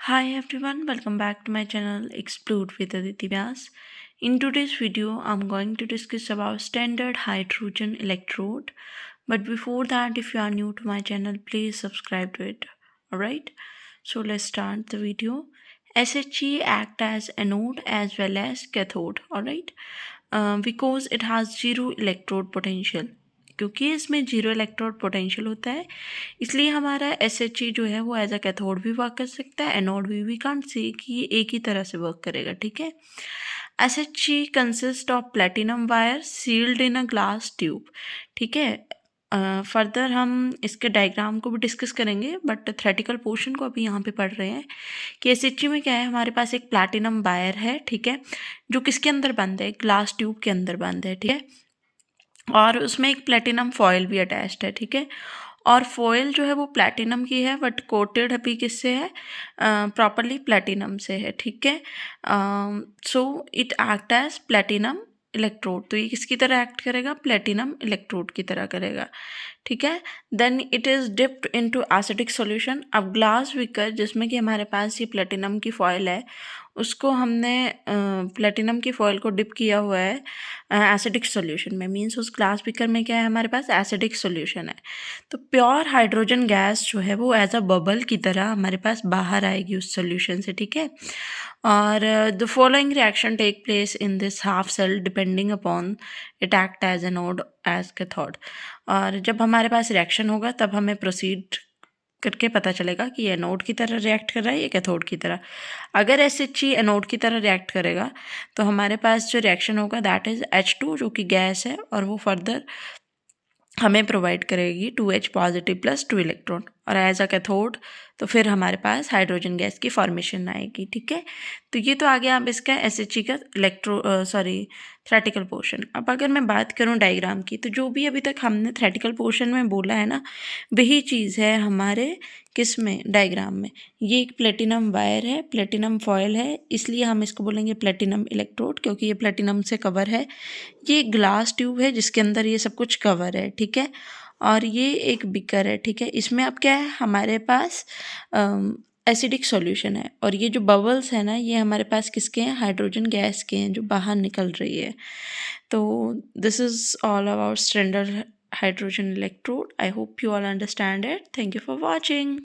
Hi everyone, welcome back to my channel Explore with Aditi Vyas. In today's video, I'm going to discuss about standard hydrogen electrode. But before that, if you are new to my channel, please subscribe to it. Alright, so let's start the video. SHE act as anode as well as cathode. Alright, because it has zero electrode potential. क्योंकि इसमें zero electrode potential होता है, इसलिए हमारा S H ई जो है वो as a cathode भी वर्क कर सकता है, एनोड भी। वी कांट सी कि ये एक ही तरह से वर्क करेगा। ठीक है, S H E consist of platinum wire sealed in a glass tube. ठीक है, फर्दर हम इसके डायग्राम को भी डिस्कस करेंगे, बट थ्योरेटिकल पोर्शन को अभी यहाँ पे पढ़ रहे हैं कि एस एच ई में क्या है। हमारे पास एक प्लैटिनम वायर है, ठीक है, जो किसके अंदर बंद है, ग्लास ट्यूब के अंदर बंद है। ठीक है, और उसमें एक प्लेटिनम फॉयल भी अटैच्ड है। ठीक है, और फॉयल जो है वो प्लैटिनम की है, बट कोटेड अभी किससे है, प्रॉपरली प्लैटिनम से है। ठीक है, so it act as platinum electrode. तो ये किसकी तरह एक्ट करेगा, प्लैटिनम इलेक्ट्रोड की तरह करेगा। ठीक है, then it is dipped into acidic solution. अब ग्लास बीकर जिसमें कि हमारे पास ये प्लेटिनम की फॉयल है, उसको हमने प्लेटिनम की फॉयल को डिप किया हुआ है एसिडिक सॉल्यूशन में। मींस उस ग्लास बीकर में क्या है, हमारे पास एसिडिक सॉल्यूशन है। तो प्योर हाइड्रोजन गैस जो है वो एज अ बबल की तरह हमारे पास बाहर आएगी उस सॉल्यूशन से। ठीक है, और the following reaction take place in this half cell depending upon it act as anode as cathode. और जब हमारे पास रिएक्शन होगा तब हमें प्रोसीड करके पता चलेगा कि ये एनोड की तरह रिएक्ट कर रहा है या कैथोड की तरह। अगर SHE एनोड की तरह रिएक्ट करेगा तो हमारे पास जो रिएक्शन होगा दैट इज़ H2, जो कि गैस है, और वो फर्दर हमें प्रोवाइड करेगी 2H पॉजिटिव प्लस 2 इलेक्ट्रॉन। और एज अ कैथोड तो फिर हमारे पास हाइड्रोजन गैस की फॉर्मेशन आएगी। ठीक है, तो ये तो आ गया अब इसका SHE का थ्योरेटिकल पोर्शन। अब अगर मैं बात करूँ डायग्राम की, तो जो भी अभी तक हमने थ्योरेटिकल पोर्शन में बोला है ना, वही चीज़ है हमारे किस में, डायग्राम में। ये एक प्लेटिनम वायर है, प्लेटिनम फॉयल है, इसलिए हम इसको बोलेंगे प्लेटिनम इलेक्ट्रोड, क्योंकि ये प्लेटिनम से कवर है। ये ग्लास ट्यूब है जिसके अंदर ये सब कुछ कवर है। ठीक है, और ये एक बिकर है। ठीक है, इसमें अब क्या है, हमारे पास एसिडिक सॉल्यूशन है, और ये जो बबल्स है ना, ये हमारे पास किसके हैं, हाइड्रोजन गैस के हैं जो बाहर निकल रही है। तो this is all about standard hydrogen electrode. I hope you all understand it. Thank you for watching.